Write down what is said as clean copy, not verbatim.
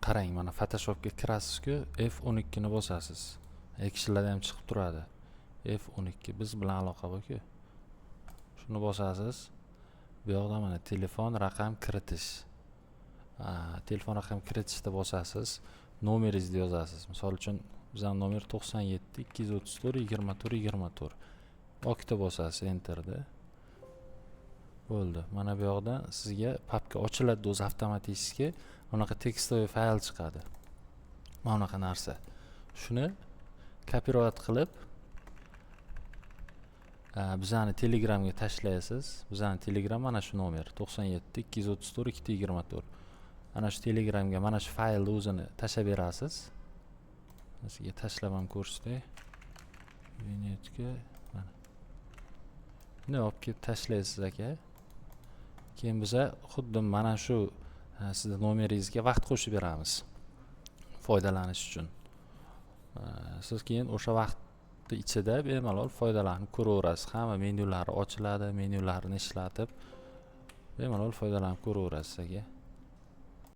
qarang, mana Photoshopga kirasiz-ku, F12 ni bosasiz. Excell'da ham chiqib turadi. F12 biz bilan aloqa bor-ku. Shuni bosasiz. Bu yoqda mana telefon raqam kiritish. Telefon raqam kiritishda bosasiz. Nomeringizni yozasiz. Misol uchun bizning nomer 97 234 24 24. Okta bosasiz, enterda. Bo'ldi. Mana bu yoqda sizga papka ochiladi o'zi avtomatiski. Bunaqa tekstoviy fayl chiqadi. Mana bunaqa narsa. Shuni kopirovать qilib bizani Telegramga tashlaysiz. Bizani Telegram mana shu nomer 97 234 224. Ana shu Telegramga mana shu faylni o'zini tashlab berasiz. Sizga tashlab ham ko'rsatay. Vignetga mana. Buni olib kelib tashlaysiz aka. Keyin biza xuddi mana shu sizning nomeringizga vaqt qo'shib beramiz. Foydalanish uchun. Siz keyin o'sha vaqtni ichida bemalol foydalanib ko'raverasiz. Hamma menyulari ochiladi, menyularni ishlatib bemalol foydalanib ko'raverasiz aka.